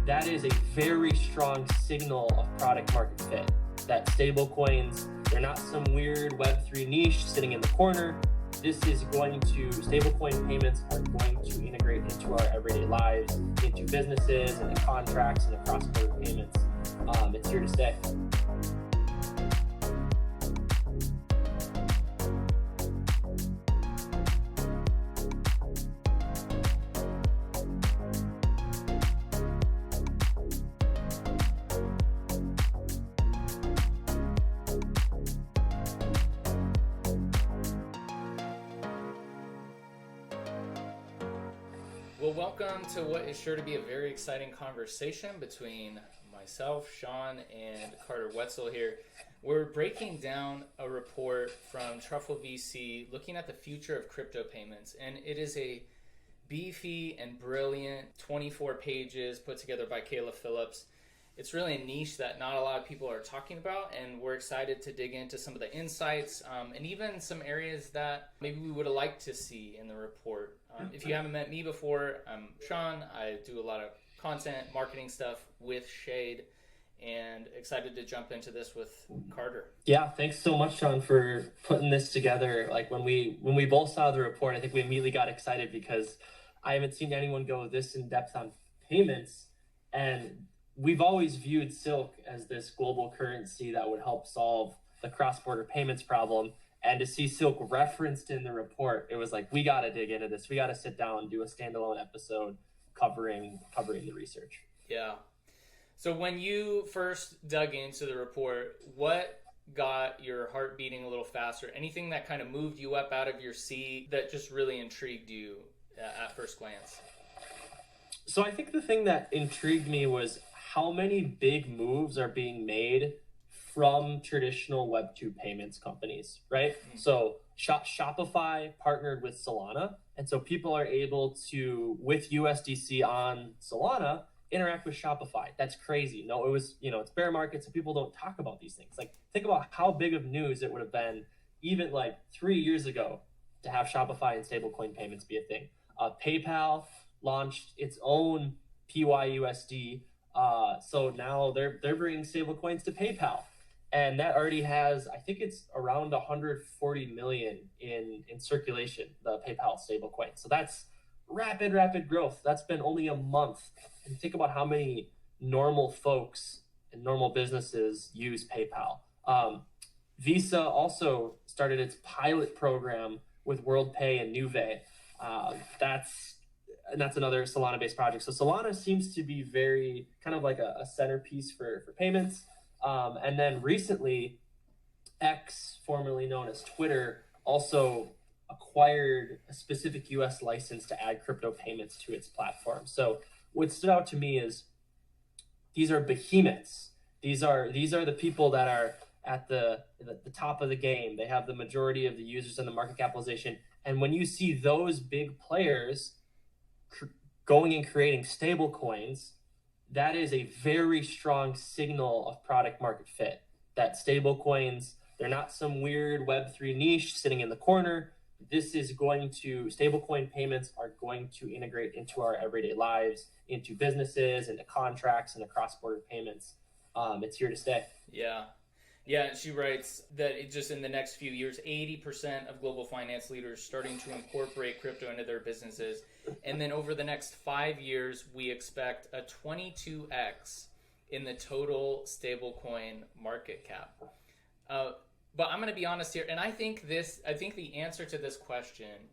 that is a very strong signal of product market fit. That stablecoins, they're not some weird Web3 niche sitting in the corner. Stablecoin payments are going to integrate into our everyday lives, into businesses, into contracts, and cross-border payments. It's here to stay. Well, welcome to what is sure to be a very exciting conversation between myself, Sean, and Carter Wetzel here. We're breaking down a report from Truffle VC looking at the future of crypto payments, and it is a beefy and brilliant 24 pages put together by Kayla Phillips. It's really a niche that not a lot of people are talking about, and we're excited to dig into some of the insights and even some areas that maybe we would have liked to see in the report. If you haven't met me before, I'm Sean. I do a lot of content, marketing stuff with Shade, and excited to jump into this with Carter. Yeah, thanks so much, Sean, for putting this together. Like when we both saw the report, I think we immediately got excited because I haven't seen anyone go this in depth on payments, and we've always viewed Silk as this global currency that would help solve the cross-border payments problem. And to see Silk referenced in the report, it was like, we got to dig into this. We got to sit down and do a standalone episode covering the research. Yeah. So when you first dug into the report, what got your heart beating a little faster? Anything that kind of moved you up out of your seat that just really intrigued you at first glance? So I think the thing that intrigued me was how many big moves are being made from traditional Web2 payments companies, right? Mm-hmm. So Shopify partnered with Solana. And so people are able to, with USDC on Solana, interact with Shopify. That's crazy. No, it's bear market, so people don't talk about these things. Like, think about how big of news it would have been even like 3 years ago to have Shopify and stablecoin payments be a thing. PayPal launched its own PYUSD. So now they're bringing stablecoins to PayPal. And that already has, I think it's around 140 million in circulation, the PayPal stablecoin. So that's rapid growth. That's been only a month. And think about how many normal folks and normal businesses use PayPal. Visa also started its pilot program with WorldPay and Nuvei. That's another Solana-based project. So Solana seems to be very kind of like a centerpiece for payments. And then recently, X, formerly known as Twitter, also acquired a specific US license to add crypto payments to its platform. So what stood out to me is these are behemoths. These are the people that are at the top of the game. They have the majority of the users and the market capitalization. And when you see those big players going and creating stable coins, that is a very strong signal of product market fit. That stablecoins, they're not some weird Web3 niche sitting in the corner. Stablecoin payments are going to integrate into our everyday lives, into businesses, into contracts, and cross-border payments. It's here to stay. Yeah. Yeah, and she writes that it just in the next few years, 80% of global finance leaders starting to incorporate crypto into their businesses. And then over the next 5 years, we expect a 22x in the total stablecoin market cap. But I'm going to be honest here, and I think the answer to this question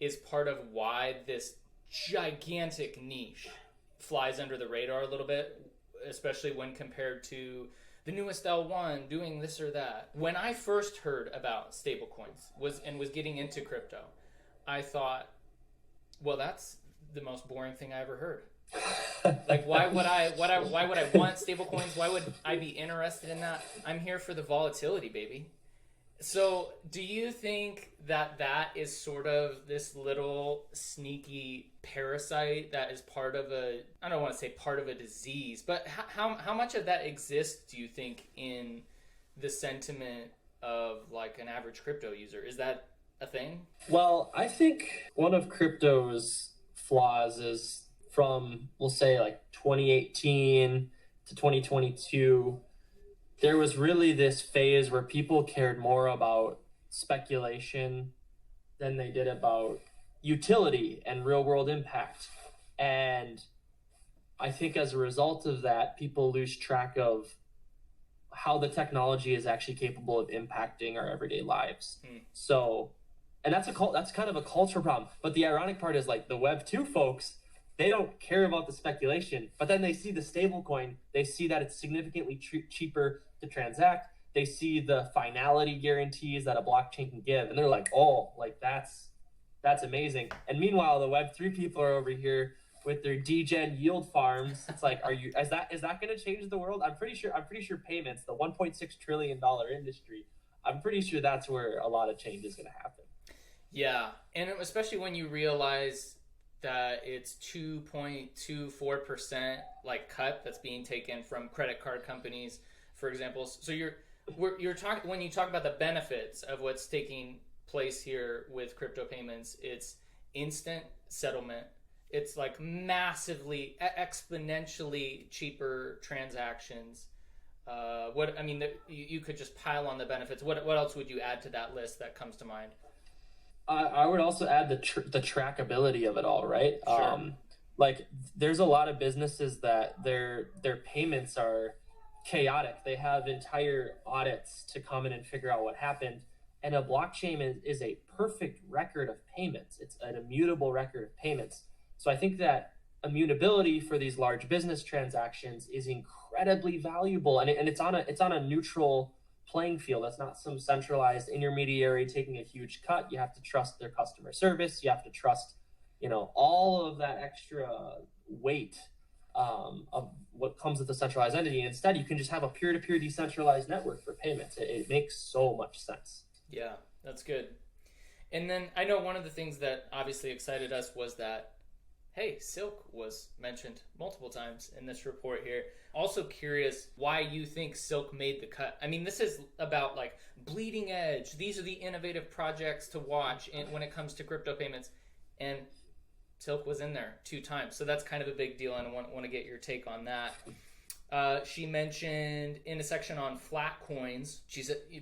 is part of why this gigantic niche flies under the radar a little bit, especially when compared to the newest L1 doing this or that. When I first heard about stablecoins was getting into crypto, I thought, well, that's the most boring thing I ever heard. Like, why would I want stablecoins? Why would I be interested in that? I'm here for the volatility, baby. So do you think that is sort of this little sneaky parasite that is part of I don't want to say part of a disease, but how much of that exists, do you think, in the sentiment of like an average crypto user? Is that a thing? Well, I think one of crypto's flaws is from, we'll say, like 2018 to 2022, there was really this phase where people cared more about speculation than they did about utility and real world impact. And I think as a result of that, people lose track of how the technology is actually capable of impacting our everyday lives. So, and that's kind of a cultural problem. But the ironic part is, like, the Web 2 folks, they don't care about the speculation, but then they see the stablecoin, they see that it's significantly cheaper to transact, they see the finality guarantees that a blockchain can give, and they're like, oh, like that's amazing. And meanwhile, the Web 3 people are over here with their degen yield farms. It's like, is that going to change the world? I'm pretty sure payments, the $1.6 trillion industry, I'm pretty sure that's where a lot of change is going to happen. Yeah, and especially when you realize that it's 2.24% like cut that's being taken from credit card companies, for example. So you're talking, when you talk about the benefits of what's taking place here with crypto payments, it's instant settlement. It's like massively, exponentially cheaper transactions. You could just pile on the benefits. What else would you add to that list that comes to mind? I would also add the trackability of it all, right? Sure. Like, there's a lot of businesses that their payments are chaotic. They have entire audits to come in and figure out what happened. And a blockchain is a perfect record of payments. It's an immutable record of payments. So I think that immutability for these large business transactions is incredibly valuable, and it's on a neutral playing field. That's not some centralized intermediary taking a huge cut. You have to trust their customer service. You have to trust, all of that extra weight of what comes with a centralized entity. And instead, you can just have a peer-to-peer decentralized network for payments. It makes so much sense. Yeah, that's good. And then I know one of the things that obviously excited us was that, hey, Silk was mentioned multiple times in this report here. Also curious why you think Silk made the cut. I mean, this is about like bleeding edge. These are the innovative projects to watch when it comes to crypto payments. And Silk was in there 2 times. So that's kind of a big deal, and I want to get your take on that. She mentioned in a section on flat coins,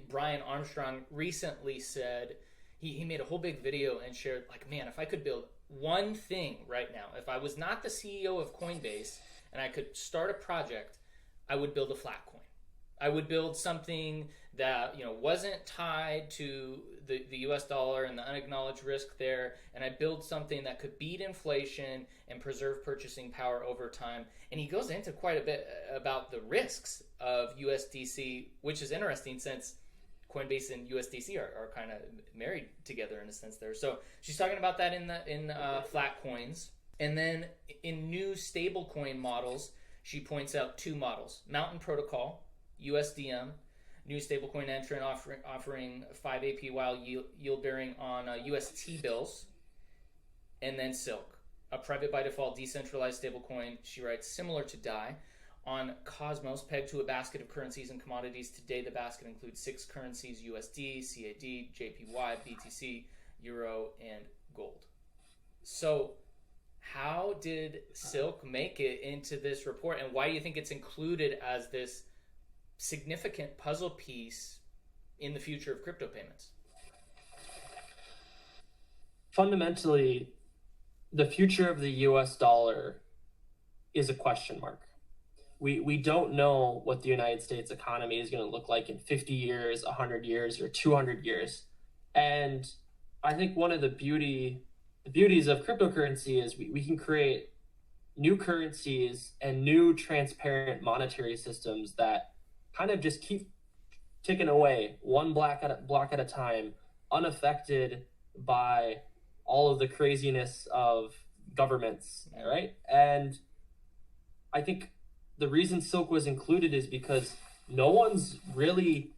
Brian Armstrong recently said, he made a whole big video and shared, like, man, if I could build one thing right now, if I was not the CEO of Coinbase and I could start a project, I would build a flat coin. I would build something that wasn't tied to the US dollar and the unacknowledged risk there, and I build something that could beat inflation and preserve purchasing power over time. And he goes into quite a bit about the risks of USDC, which is interesting since Coinbase and USDC are kind of married together in a sense there. So she's talking about that in flat coins. And then in new stablecoin models, she points out 2 models: Mountain Protocol, USDM, new stablecoin entrant offering 5 APY yield bearing on UST bills, and then Silk, a private by default decentralized stablecoin, she writes, similar to DAI, on Cosmos, pegged to a basket of currencies and commodities. Today, the basket includes 6 currencies: USD, CAD, JPY, BTC, Euro, and gold. So how did Silk make it into this report, and why do you think it's included as this significant puzzle piece in the future of crypto payments? Fundamentally, the future of the US dollar is a question mark. We don't know what the United States economy is going to look like in 50 years, 100 years, or 200 years. And I think one of the beauties of cryptocurrency is we can create new currencies and new transparent monetary systems that kind of just keep ticking away one block at a time, unaffected by all of the craziness of governments, right? And I think the reason Silk was included is because no one's really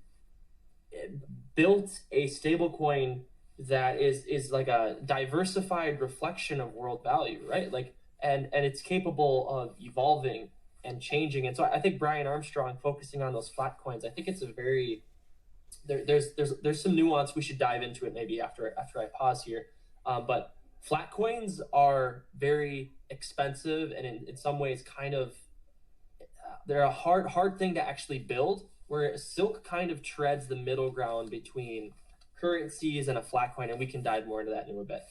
built a stablecoin that is like a diversified reflection of world value, right? Like, and it's capable of evolving and changing. And so I think Brian Armstrong focusing on those flat coins, I think it's a very there's some nuance. We should dive into it maybe after I pause here. But flat coins are very expensive and in some ways kind of they're a hard thing to actually build, where silk kind of treads the middle ground between currencies and a flat coin, and we can dive more into that in a bit.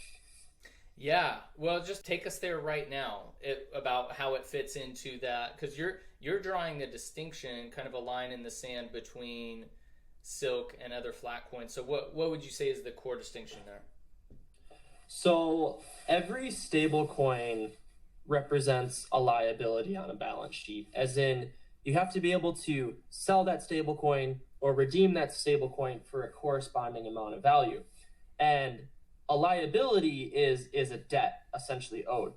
Yeah, well, just take us there right now about how it fits into that, because you're drawing a distinction, kind of a line in the sand between silk and other flat coins. So what would you say is the core distinction there? So every stable coin represents a liability on a balance sheet, as in you have to be able to sell that stable coin or redeem that stable coin for a corresponding amount of value. And a liability is a debt essentially owed.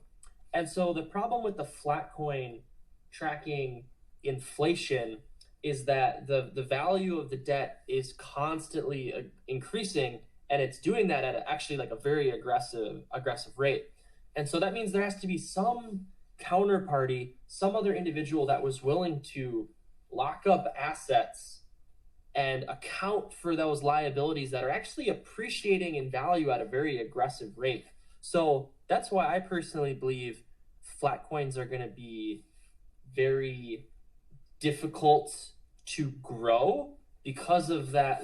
And so the problem with the flat coin tracking inflation is that the value of the debt is constantly increasing, and it's doing that at actually like a very aggressive rate. And so that means there has to be some counterparty, some other individual that was willing to lock up assets and account for those liabilities that are actually appreciating in value at a very aggressive rate. So that's why I personally believe flat coins are going to be very difficult to grow because of that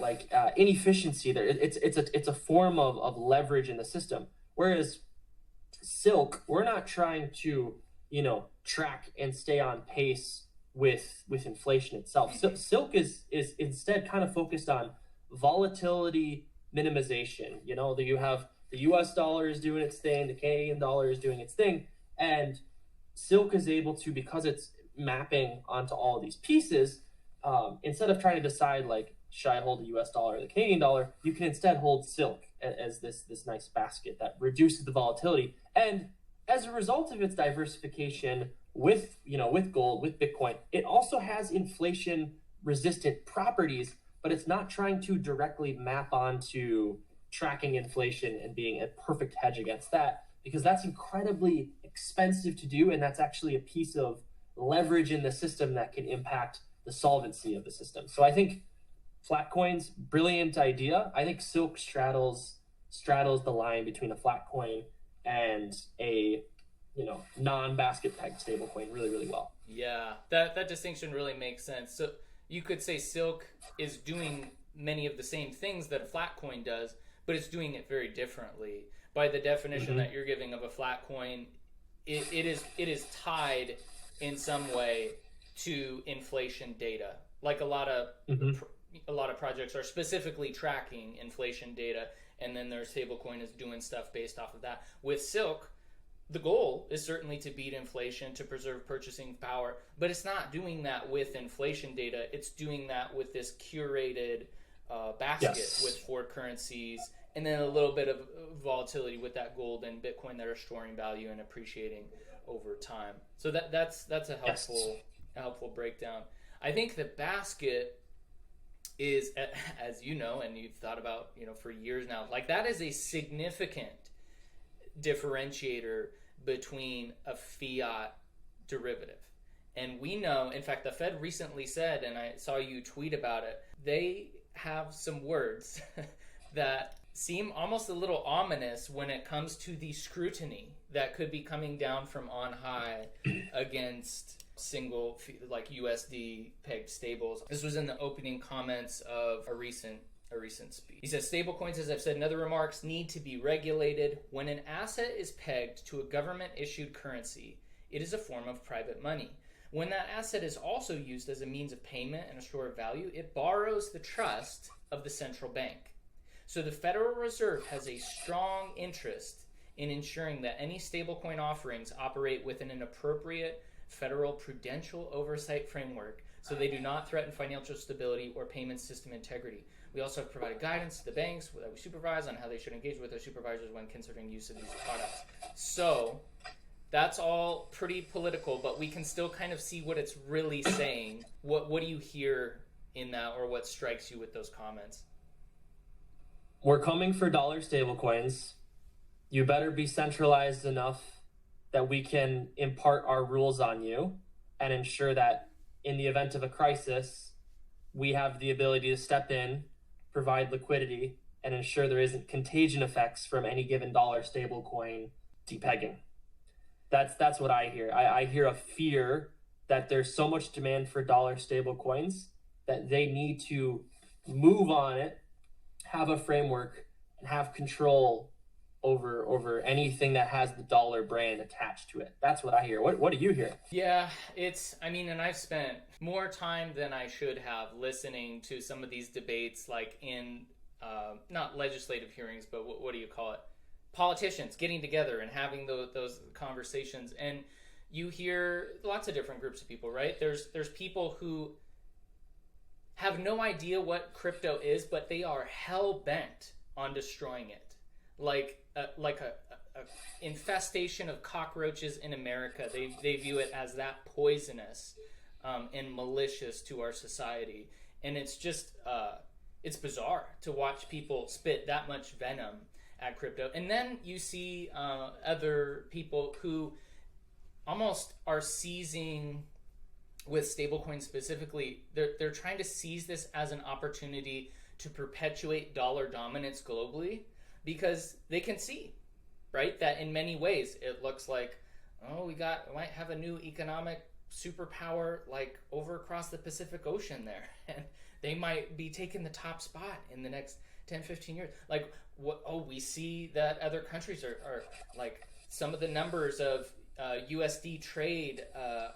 inefficiency there. It's a form of leverage in the system. Whereas silk, we're not trying to track and stay on pace with inflation itself. So silk is instead kind of focused on volatility minimization. That you have the US dollar is doing its thing, the Canadian dollar is doing its thing, and silk is able to, because it's mapping onto all of these pieces, instead of trying to decide should I hold the US dollar or the Canadian dollar, you can instead hold silk as this nice basket that reduces the volatility. And as a result of its diversification with gold, with Bitcoin, it also has inflation resistant properties, but it's not trying to directly map onto tracking inflation and being a perfect hedge against that, because that's incredibly expensive to do, and that's actually a piece of leverage in the system that can impact the solvency of the system. So I think flat coins, brilliant idea. I think silk straddles the line between a flat coin and a non-basket peg stable coin really, really well. Yeah, that distinction really makes sense. So you could say silk is doing many of the same things that a flat coin does, but it's doing it very differently. By the definition that you're giving of a flat coin, it is tied in some way to inflation data. Like a lot of projects are specifically tracking inflation data, and then their stablecoin is doing stuff based off of that. With silk, the goal is certainly to beat inflation, to preserve purchasing power, but it's not doing that with inflation data. It's doing that with this curated basket with 4 currencies, and then a little bit of volatility with that gold and Bitcoin that are storing value and appreciating over time. So that's a helpful breakdown. I think the basket is, as you know, and you've thought about for years now, that is a significant differentiator between a fiat derivative. And we know, in fact, the Fed recently said, and I saw you tweet about it, they have some words that seem almost a little ominous when it comes to the scrutiny that could be coming down from on high against single USD pegged stables. This was in the opening comments of a recent speech. He says, stablecoins, as I've said in other remarks, need to be regulated. When an asset is pegged to a government-issued currency, it is a form of private money. When that asset is also used as a means of payment and a store of value, it borrows the trust of the central bank. So the Federal Reserve has a strong interest in ensuring that any stablecoin offerings operate within an appropriate federal prudential oversight framework so they do not threaten financial stability or payment system integrity. We also have provided guidance to the banks that we supervise on how they should engage with their supervisors when considering use of these products. So that's all pretty political, but we can still kind of see what it's really saying. What do you hear in that, or what strikes you with those comments? We're coming for dollar stablecoins. You better be centralized enough that we can impart our rules on you and ensure that in the event of a crisis, we have the ability to step in, provide liquidity, and ensure there isn't contagion effects from any given dollar stablecoin depegging. That's what I hear. I hear a fear that there's so much demand for dollar stable coins that they need to move on it, have a framework, and have control over anything that has the dollar brand attached to it. That's what I hear. What do you hear? Yeah, and I've spent more time than I should have listening to some of these debates, like in not legislative hearings, but what do you call it? Politicians getting together and having those conversations. And you hear lots of different groups of people, right? There's people who have no idea what crypto is, but they are hell bent on destroying it. Like a infestation of cockroaches in America. They view it as that poisonous and malicious to our society. And it's just, it's bizarre to watch people spit that much venom at crypto. And then you see other people who almost are seizing, with stablecoins specifically, they're trying to seize this as an opportunity to perpetuate dollar dominance globally, because they can see, right, that in many ways it looks like, oh, we might have a new economic superpower like over across the Pacific Ocean there, and they might be taking the top spot in the next 10-15 years. Like, we see that other countries are like, some of the numbers of USD trade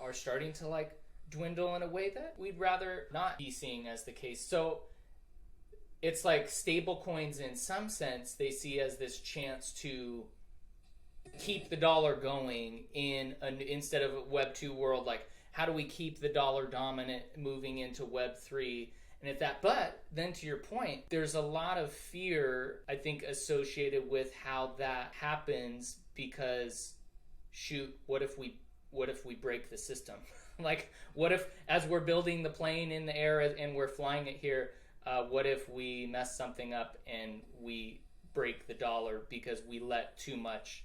are starting to like dwindle in a way that we'd rather not be seeing as the case. So it's like stable coins, in some sense, they see as this chance to keep the dollar going instead of a Web 2 world. Like, how do we keep the dollar dominant moving into Web 3? And but then to your point, there's a lot of fear, I think, associated with how that happens, because shoot, what if we break the system? Like, what if, as we're building the plane in the air and we're flying it here, what if we mess something up and we break the dollar because we let too much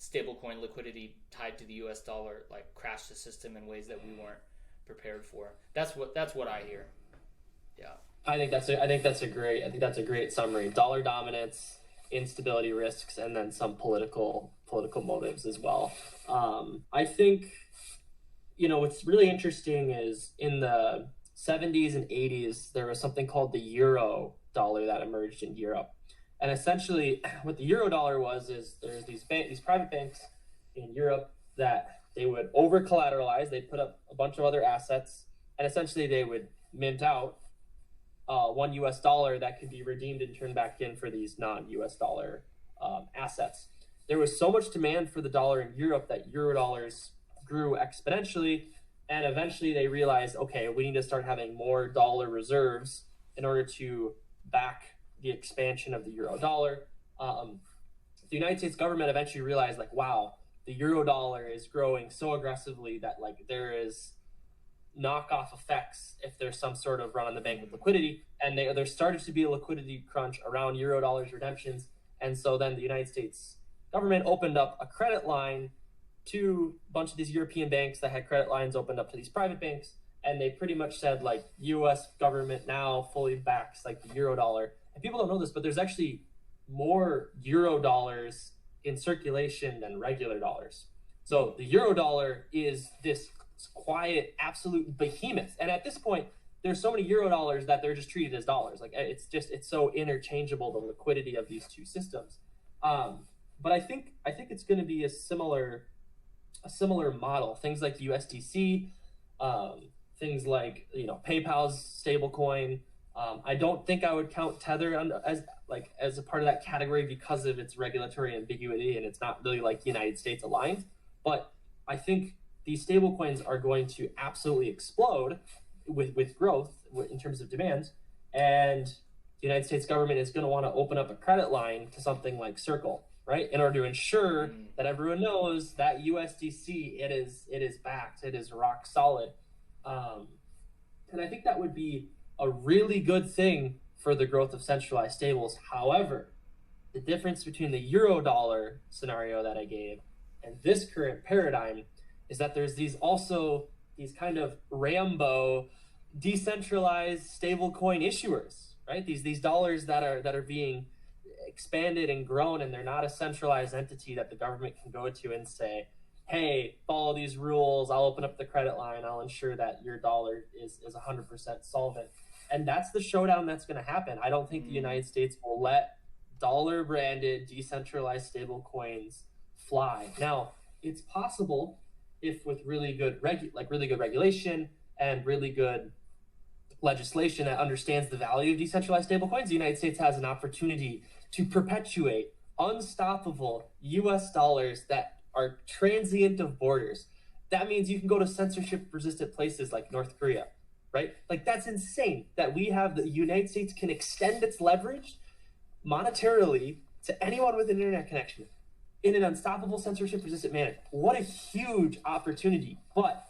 stablecoin liquidity tied to the US dollar like crash the system in ways that we weren't prepared for? That's what I hear. Yeah. I think that's a great summary. Dollar dominance, instability risks, and then some political motives as well. I think, what's really interesting is in the 70s and 80s, there was something called the euro dollar that emerged in Europe. And essentially what the euro dollar was is there's these private banks in Europe that they would over collateralize. They'd put up a bunch of other assets, and essentially they would mint out $1 US that could be redeemed and turned back in for these non-US dollar assets. There was so much demand for the dollar in Europe that euro dollars grew exponentially, and eventually they realized, okay, we need to start having more dollar reserves in order to back the expansion of the euro dollar. The United States government eventually realized, like, wow, the euro dollar is growing so aggressively that like there is knockoff effects if there's some sort of run on the bank with liquidity, and there started to be a liquidity crunch around euro dollars redemptions. And so then the United States government opened up a credit line to a bunch of these European banks that had credit lines opened up to these private banks, and they pretty much said, like, US government now fully backs like the euro dollar. And people don't know this, but there's actually more euro dollars in circulation than regular dollars. So the euro dollar is this quiet, absolute behemoth. And at this point, there's so many euro dollars that they're just treated as dollars. Like, it's so interchangeable, the liquidity of these two systems. But I think it's going to be a similar model. Things like USDC, things like PayPal's stablecoin. I don't think I would count Tether as a part of that category because of its regulatory ambiguity, and it's not really like United States aligned. But I think these stablecoins are going to absolutely explode with growth in terms of demand, and the United States government is going to want to open up a credit line to something like Circle, right, in order to ensure that everyone knows that USDC, it is backed, it is rock solid. And I think that would be a really good thing for the growth of centralized stables. However, the difference between the euro dollar scenario that I gave and this current paradigm is that there's these kind of Rambo decentralized stablecoin issuers, right? These dollars that are being expanded and grown, and they're not a centralized entity that the government can go to and say, hey, follow these rules. I'll open up the credit line. I'll ensure that your dollar is 100% solvent. And that's the showdown that's going to happen. I don't think the United States will let dollar branded decentralized stable coins fly. Now, it's possible if with really good regulation and really good legislation that understands the value of decentralized stablecoins, the United States has an opportunity to perpetuate unstoppable US dollars that are transient of borders. That means you can go to censorship resistant places like North Korea, right? Like, that's insane that the United States can extend its leverage monetarily to anyone with an internet connection in an unstoppable censorship resistant manner. What a huge opportunity. But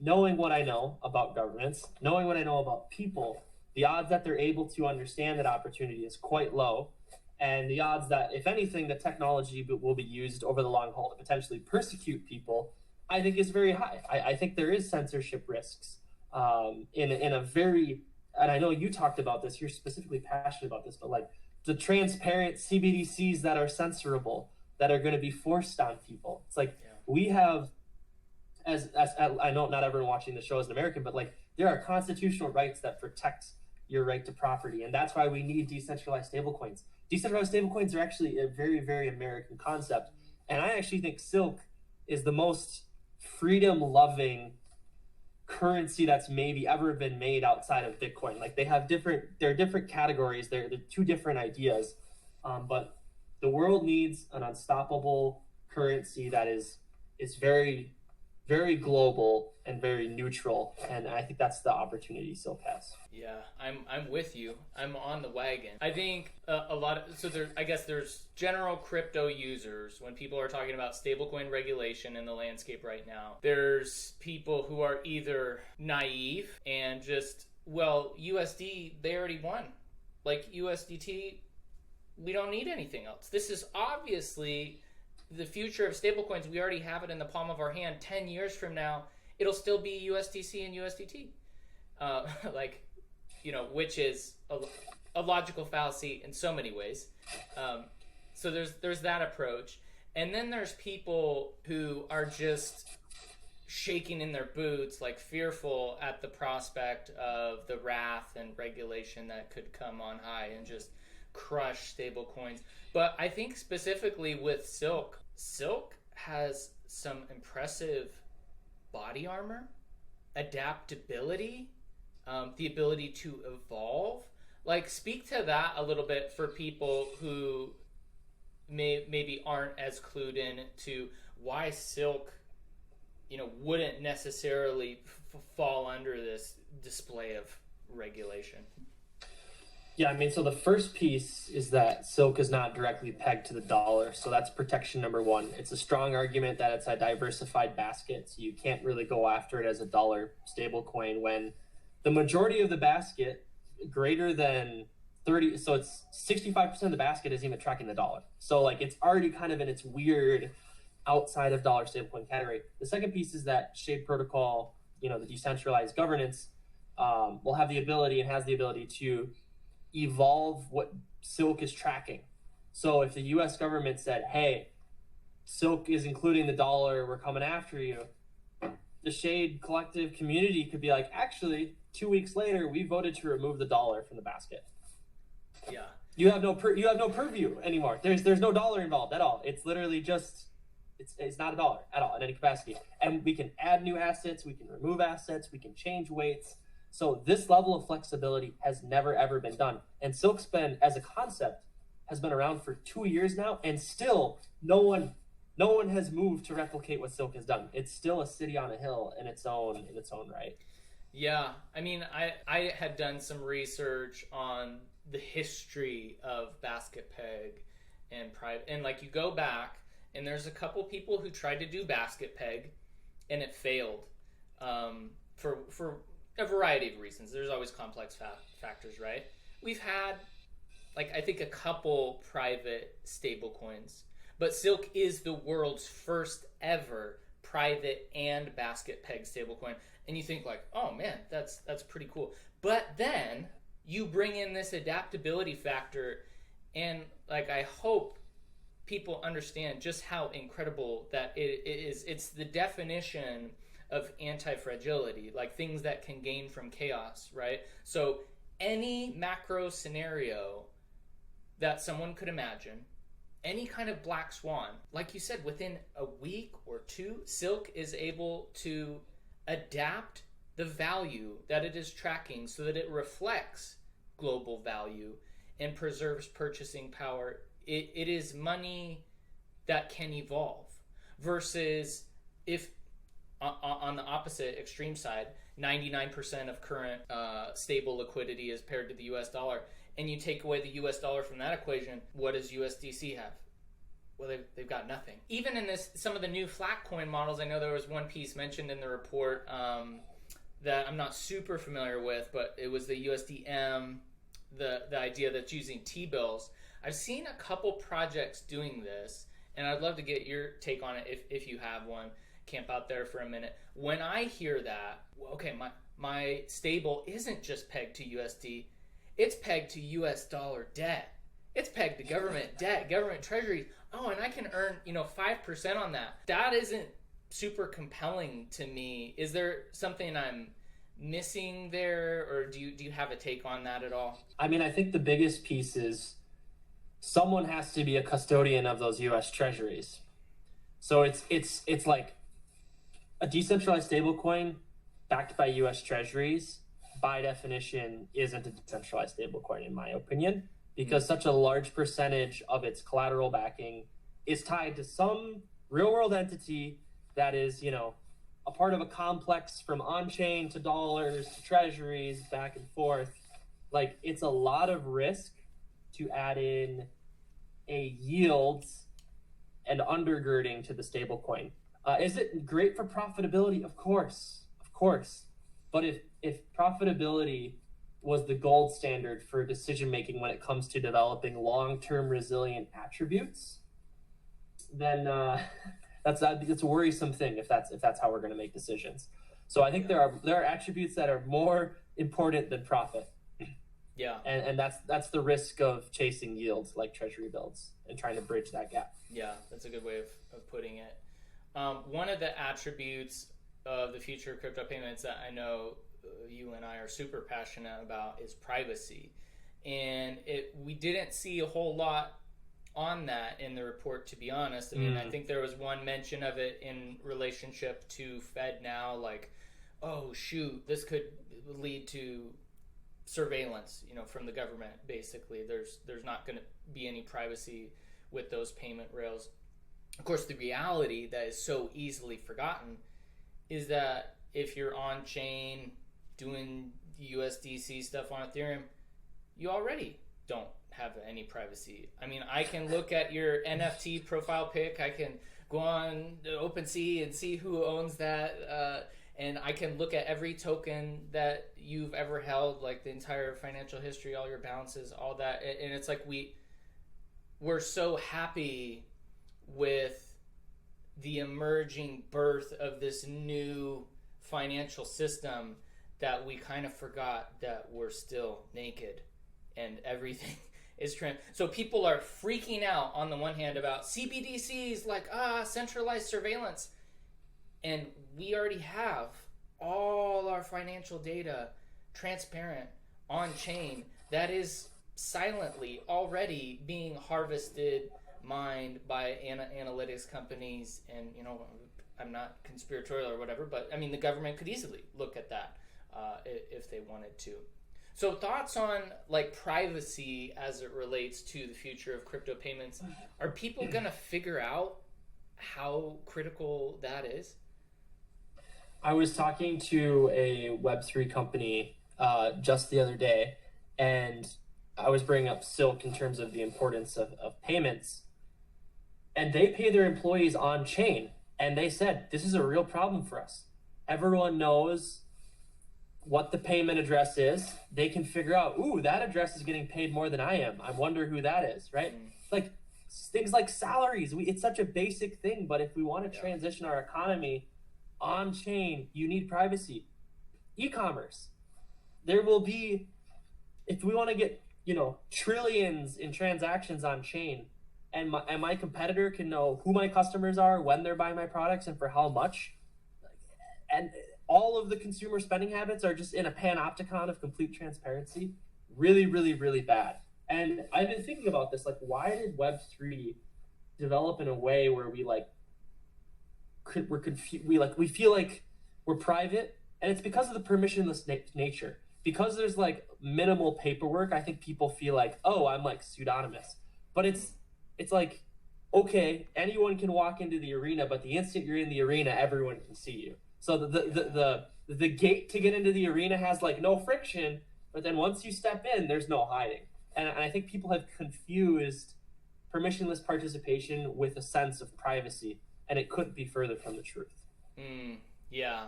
knowing what I know about governments, knowing what I know about people, the odds that they're able to understand that opportunity is quite low. And the odds that, if anything, the technology will be used over the long haul to potentially persecute people, I think is very high. I think there is censorship risks in a very, and I know you talked about this, you're specifically passionate about this, but like the transparent CBDCs that are censorable, that are going to be forced on people. It's like we have, as I know not everyone watching the show is an American, but like there are constitutional rights that protect your right to property. And that's why we need decentralized stablecoins. Decentralized stablecoins are actually a very, very American concept. And I actually think Silk is the most freedom-loving currency that's maybe ever been made outside of Bitcoin. Like there are different categories. They're two different ideas. But the world needs an unstoppable currency that is very, very global and very neutral, and I think that's the opportunity Silk has. Yeah, I'm with you. I'm on the wagon. I think there's general crypto users. When people are talking about stablecoin regulation in the landscape right now, there's people who are either naive and just, well, USD, they already won. Like USDT, we don't need anything else. This is obviously the future of stablecoins. We already have it in the palm of our hand. 10 years from now, it'll still be USDC and USDT. Which is a logical fallacy in so many ways. So there's that approach. And then there's people who are just shaking in their boots, like fearful at the prospect of the wrath and regulation that could come on high and just crush stablecoins. But I think specifically with Silk has some impressive body armor, adaptability, the ability to evolve. Like, speak to that a little bit for people who maybe aren't as clued in to why Silk, wouldn't necessarily fall under this display of regulation. Yeah, I mean, so the first piece is that Silk is not directly pegged to the dollar. So that's protection number one. It's a strong argument that it's a diversified basket. So you can't really go after it as a dollar stablecoin when the majority of the basket, greater than 30, so it's 65% of the basket isn't even tracking the dollar. So like it's already kind of in its weird outside of dollar stablecoin category. The second piece is that Shade Protocol, the decentralized governance, will have the ability and has the ability to evolve what Silk is tracking. So if the US government said, hey, Silk is including the dollar, we're coming after you, the Shade collective community could be like, actually, 2 weeks later, we voted to remove the dollar from the basket. Yeah. You have no purview anymore. There's no dollar involved at all. It's literally just, it's not a dollar at all in any capacity. And we can add new assets, we can remove assets, we can change weights. So this level of flexibility has never, ever been done. And Silk's been, as a concept, has been around for 2 years now, and still no one has moved to replicate what Silk has done. It's still a city on a hill in its own right. Yeah, I mean, I had done some research on the history of Basket Peg and private, and like you go back, and there's a couple people who tried to do Basket Peg, and it failed for a variety of reasons. There's always complex factors, right? We've had, I think a couple private stable coins, but Silk is the world's first ever private and Basket Peg stablecoin. And you think oh man, that's pretty cool. But then you bring in this adaptability factor, and I hope people understand just how incredible that it is. It's the definition of anti-fragility, like things that can gain from chaos, right? So any macro scenario that someone could imagine, any kind of black swan, like you said, within a week or two, Silk is able to adapt the value that it is tracking so that it reflects global value and preserves purchasing power. It is money that can evolve versus if on the opposite extreme side, 99% of current stable liquidity is paired to the US dollar, and you take away the US dollar from that equation, what does USDC have? Well, they've got nothing. Even in some of the new flat coin models, I know there was one piece mentioned in the report that I'm not super familiar with, but it was the USDM, the idea that's using T-bills. I've seen a couple projects doing this, and I'd love to get your take on it if you have one. Camp out there for a minute. When I hear that, okay, my stable isn't just pegged to USD, it's pegged to US dollar debt. It's pegged to government debt, government treasuries. Oh, and I can earn 5% on that. That isn't super compelling to me. Is there something I'm missing there, or do you have a take on that at all? I mean, I think the biggest piece is someone has to be a custodian of those US treasuries. So it's like a decentralized stablecoin backed by US treasuries, by definition, isn't a decentralized stablecoin, in my opinion, because such a large percentage of its collateral backing is tied to some real world entity that is, a part of a complex from on-chain to dollars to treasuries back and forth. Like, it's a lot of risk to add in a yield and undergirding to the stablecoin. Is it great for profitability? Of course. But if profitability was the gold standard for decision making when it comes to developing long-term resilient attributes, then that's a worrisome thing if that's how we're going to make decisions. So I think there are attributes that are more important than profit. Yeah. And that's the risk of chasing yields like treasury bills and trying to bridge that gap. Yeah, that's a good way of putting it. One of the attributes of the future of crypto payments that I know you and I are super passionate about is privacy. And we didn't see a whole lot on that in the report, to be honest. I mean, I think there was one mention of it in relationship to FedNow, like, oh shoot, this could lead to surveillance, from the government. Basically, there's not going to be any privacy with those payment rails. Of course, the reality that is so easily forgotten is that if you're on chain doing USDC stuff on Ethereum, you already don't have any privacy. I mean, I can look at your NFT profile pic, I can go on OpenSea and see who owns that, and I can look at every token that you've ever held, like the entire financial history, all your balances, all that. And it's like we're so happy with the emerging birth of this new financial system that we kind of forgot that we're still naked and everything is trend. So people are freaking out on the one hand about CBDCs, like centralized surveillance, and we already have all our financial data transparent on chain that is silently already being harvested, mined by analytics companies. And I'm not conspiratorial or whatever, but I mean the government could easily look at that if they wanted to. So thoughts on like privacy as it relates to the future of crypto payments? Are people going to figure out how critical that is? I was talking to a Web3 company just the other day, and I was bringing up Silk in terms of the importance of payments. And they pay their employees on chain. And they said, this is a real problem for us. Everyone knows what the payment address is. They can figure out, ooh, that address is getting paid more than I am. I wonder who that is, right? Like things like salaries. It's such a basic thing, but if we want to transition our economy on chain, you need privacy. E-commerce. There will be, if we want to get, trillions in transactions on chain, and my competitor can know who my customers are, when they're buying my products, and for how much. And all of the consumer spending habits are just in a panopticon of complete transparency. Really, really, really bad. And I've been thinking about this, like, why did Web3 develop in a way where we we feel like we're private, and it's because of the permissionless nature. Because there's like minimal paperwork, I think people feel like, oh, I'm like pseudonymous. But it's like, okay, anyone can walk into the arena, but the instant you're in the arena, everyone can see you. So the gate to get into the arena has like no friction, but then once you step in, there's no hiding. And I think people have confused permissionless participation with a sense of privacy, and it couldn't be further from the truth. Yeah.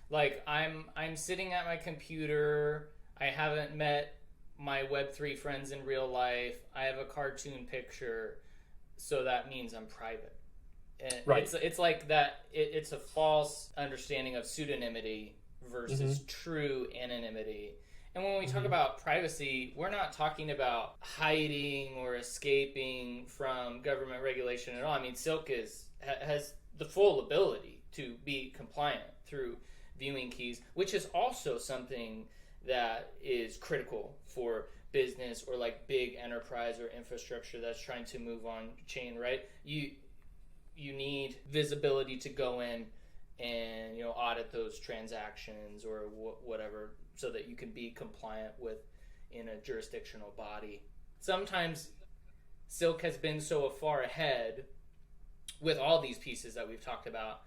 Like I'm sitting at my computer. I haven't met my Web3 friends in real life. I have a cartoon picture, so that means I'm private. And right. It's like that. It's a false understanding of pseudonymity versus true anonymity. And when we talk about privacy, we're not talking about hiding or escaping from government regulation at all. I mean, Silk has the full ability to be compliant through viewing keys, which is also something that is critical for business or like big enterprise or infrastructure that's trying to move on chain, right? You need visibility to go in and audit those transactions or whatever, so that you can be compliant with in a jurisdictional body. Sometimes Silk has been so far ahead with all these pieces that we've talked about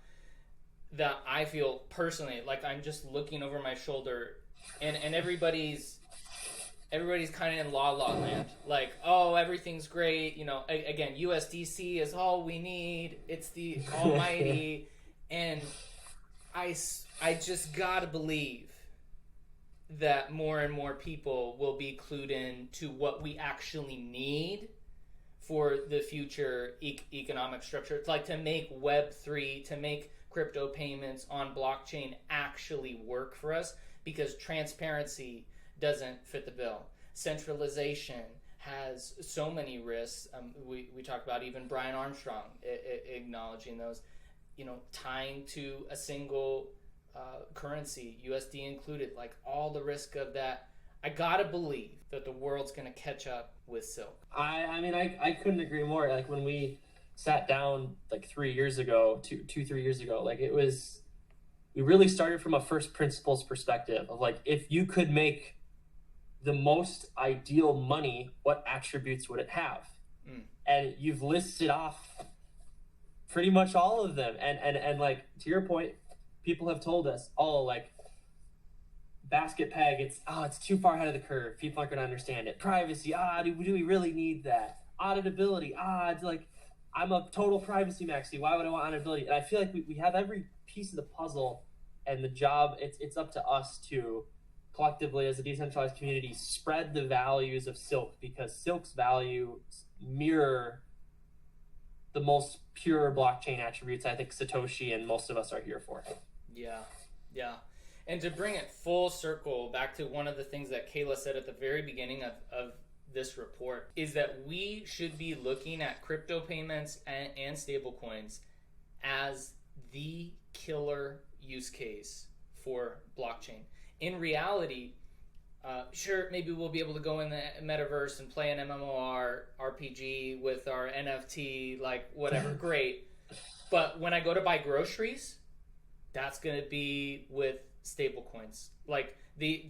that I feel personally like I'm just looking over my shoulder and everybody's kind of in la land. Like, oh, everything's great. Again, USDC is all we need. It's the almighty. And I just gotta believe that more and more people will be clued in to what we actually need for the future economic structure. It's like to make Web3, to make crypto payments on blockchain actually work for us, because transparency doesn't fit the bill. Centralization has so many risks. We talked about even Brian Armstrong acknowledging those, tying to a single currency, USD included, like all the risk of that. I gotta believe that the world's gonna catch up with Silk. I couldn't agree more. Like when we sat down like 3 years ago, 3 years ago, like we really started from a first principles perspective of like, if you could make the most ideal money, what attributes would it have? And you've listed off pretty much all of them. And like, to your point, people have told us, oh, like basket peg, it's too far ahead of the curve. People aren't going to understand it. Privacy, do we really need that? Auditability, it's like, I'm a total privacy maxi. Why would I want auditability? And I feel like we have every piece of the puzzle, and the job, it's up to us to collectively, as a decentralized community, spread the values of Silk, because Silk's values mirror the most pure blockchain attributes I think Satoshi and most of us are here for. Yeah. And to bring it full circle back to one of the things that Kayla said at the very beginning of this report, is that we should be looking at crypto payments and stablecoins as the killer use case for blockchain. In reality, sure, maybe we'll be able to go in the metaverse and play an MMOR RPG with our NFT, like whatever, great. But when I go to buy groceries, that's going to be with stablecoins. Like the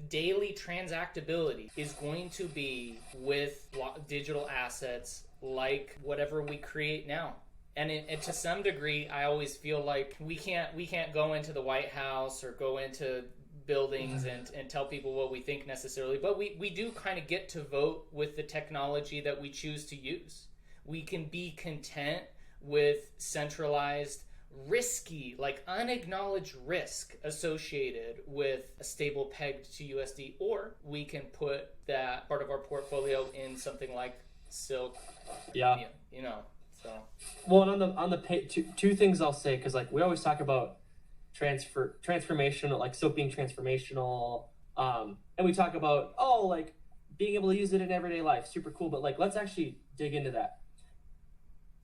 daily transactability is going to be with digital assets like whatever we create now. And to some degree, I always feel like we can't go into the White House or go into buildings and tell people what we think necessarily, but we do kind of get to vote with the technology that we choose to use. We can be content with centralized, risky, like unacknowledged risk associated with a stable pegged to USD, or we can put that part of our portfolio in something like Silk. Yeah. So. Well, and on the two things I'll say, because like we always talk about transformational, like Silk being transformational, and we talk about like being able to use it in everyday life, super cool. But like, let's actually dig into that.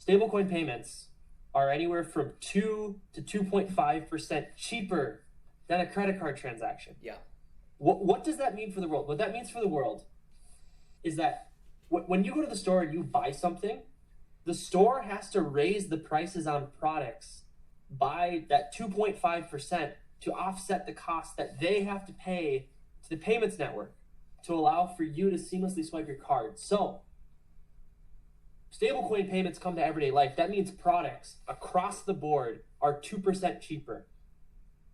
Stablecoin payments are anywhere from 2 to 2.5% cheaper than a credit card transaction. Yeah. What does that mean for the world? What that means for the world is that when you go to the store and you buy something, the store has to raise the prices on products by that 2.5% to offset the cost that they have to pay to the payments network to allow for you to seamlessly swipe your card. So, stablecoin payments come to everyday life. That means products across the board are 2% cheaper.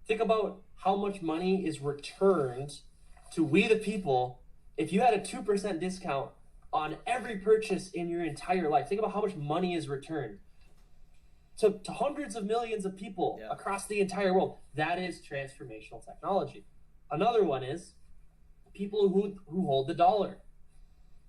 Think about how much money is returned to we the people if you had a 2% discount on every purchase in your entire life. Think about how much money is returned to hundreds of millions of people across the entire world. That is transformational technology. Another one is people who hold the dollar.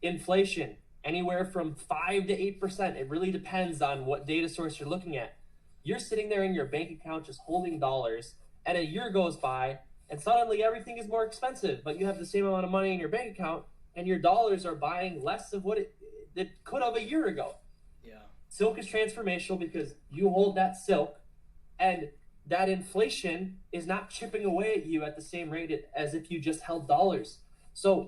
Inflation, anywhere from 5 to 8%. It really depends on what data source you're looking at. You're sitting there in your bank account just holding dollars, and a year goes by, and suddenly everything is more expensive, but you have the same amount of money in your bank account, and your dollars are buying less of what it could have a year ago. Yeah. Silk is transformational because you hold that silk, and that inflation is not chipping away at you at the same rate as if you just held dollars. So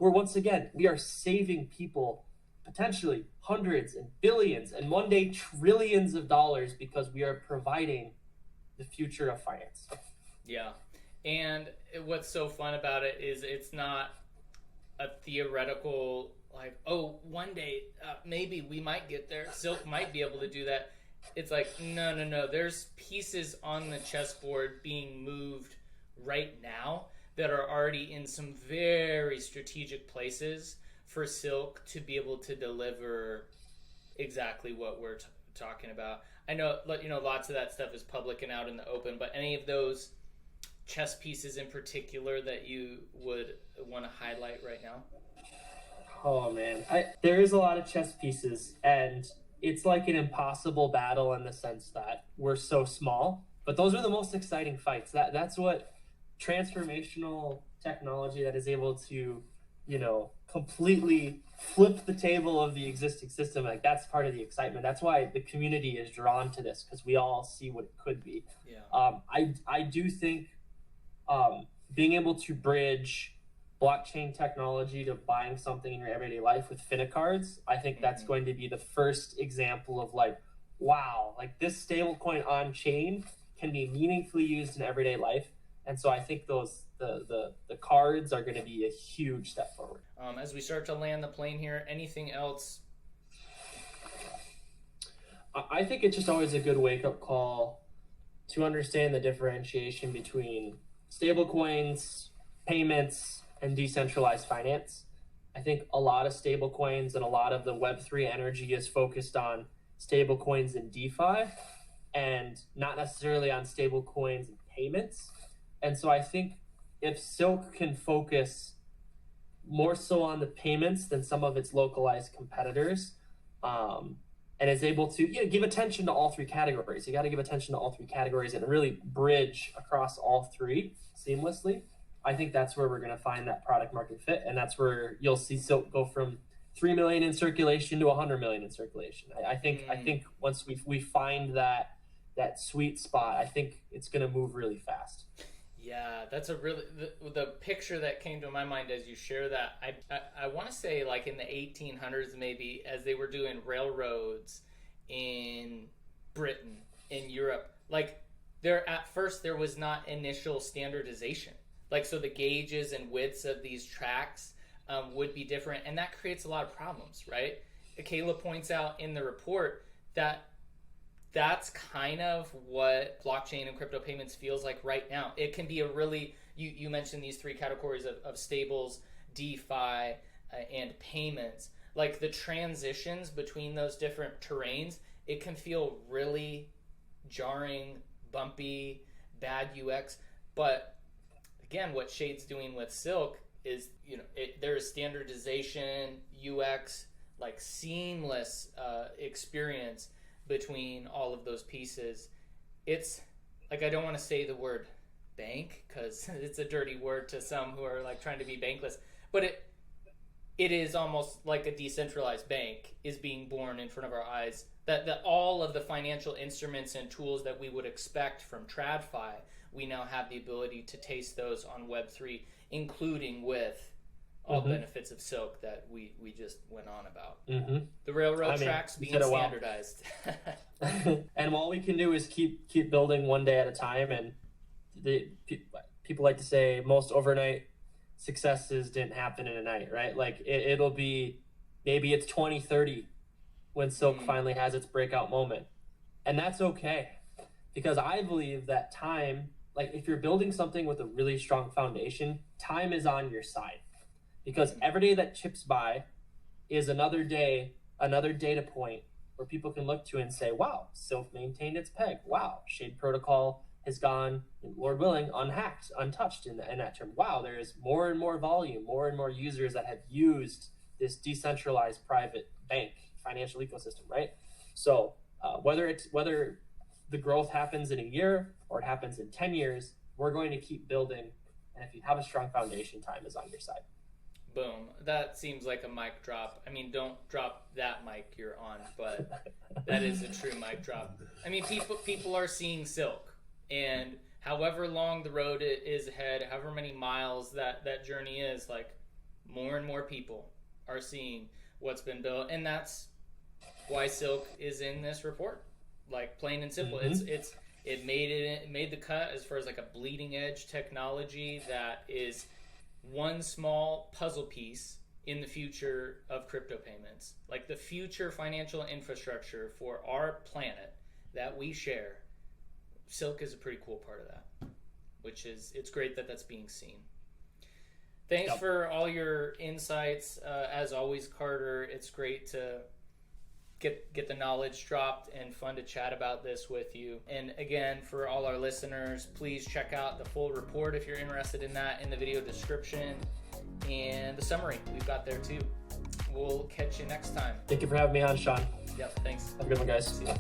we are saving people potentially hundreds and billions and one day trillions of dollars because we are providing the future of finance. Yeah. And what's so fun about it is it's not a theoretical, like, oh, one day maybe we might get there. Silk might be able to do that. It's like, no. There's pieces on the chessboard being moved right now that are already in some very strategic places for Silk to be able to deliver exactly what we're talking about. I know, lots of that stuff is public and out in the open, but any of those chess pieces in particular that you would want to highlight right now? Oh man, there is a lot of chess pieces, and it's like an impossible battle in the sense that we're so small, but those are the most exciting fights. That's what transformational technology that is able to, completely flip the table of the existing system. Like, that's part of the excitement. That's why the community is drawn to this, because we all see what it could be. Yeah. I do think being able to bridge blockchain technology to buying something in your everyday life with Finna cards, I think that's going to be the first example of like, wow, like this stablecoin on chain can be meaningfully used in everyday life. And so I think the cards are going to be a huge step forward. As we start to land the plane here, anything else? I think it's just always a good wake-up call to understand the differentiation between stablecoins, payments, and decentralized finance. I think a lot of stablecoins and a lot of the Web3 energy is focused on stablecoins and DeFi and not necessarily on stablecoins and payments. And so I think if Silk can focus more so on the payments than some of its localized competitors, and is able to give attention to all three categories. You got to give attention to all three categories and really bridge across all three seamlessly. I think that's where we're going to find that product market fit, and that's where you'll see Silk go from 3 million in circulation to 100 million in circulation. I think once we find that sweet spot, I think it's going to move really fast. Yeah, that's a really the picture that came to my mind as you share that. I want to say like in the 1800s maybe, as they were doing railroads in Britain, in Europe, like at first there was not initial standardization. Like, so the gauges and widths of these tracks would be different, and that creates a lot of problems, right? Kayla points out in the report that that's kind of what blockchain and crypto payments feels like right now. It can be a really, you mentioned these three categories of stables, DeFi, and payments. Like the transitions between those different terrains, it can feel really jarring, bumpy, bad UX. But again, what Shade's doing with Silk is, there is standardization, UX, like seamless experience between all of those pieces. It's like, I don't want to say the word bank because it's a dirty word to some who are like trying to be bankless, but it is almost like a decentralized bank is being born in front of our eyes that all of the financial instruments and tools that we would expect from TradFi, we now have the ability to taste those on Web3, including with all benefits of Silk that we just went on about. The railroad tracks being standardized. And all we can do is keep building one day at a time. And people like to say most overnight successes didn't happen in a night, right? Like it'll be, maybe it's 2030 when Silk finally has its breakout moment. And that's okay. Because I believe that time, like if you're building something with a really strong foundation, time is on your side. Because every day that chips by is another day, another data point where people can look to and say, wow, Silk maintained its peg. Wow, Shade Protocol has gone, Lord willing, unhacked, untouched in that term. Wow, there is more and more volume, more and more users that have used this decentralized private bank financial ecosystem, right? So whether the growth happens in a year or it happens in 10 years, we're going to keep building. And if you have a strong foundation, time is on your side. Boom. That seems like a mic drop. I mean, don't drop that mic you're on, but that is a true mic drop. I mean, people are seeing Silk, and however long the road is ahead, however many miles that journey is, like more and more people are seeing what's been built, and that's why Silk is in this report. Like plain and simple, it made the cut as far as like a bleeding edge technology that is one small puzzle piece in the future of crypto payments, like the future financial infrastructure for our planet that we share. Silk is a pretty cool part of that, which is, it's great that that's being seen. Thanks for all your insights. As always, Carter, it's great to get the knowledge dropped and fun to chat about this with you. And again, for all our listeners, please check out the full report if you're interested in that in the video description, and the summary we've got there too. We'll catch you next time. Thank you for having me on, Sean. Yep, thanks. Have a good one, guys. See ya.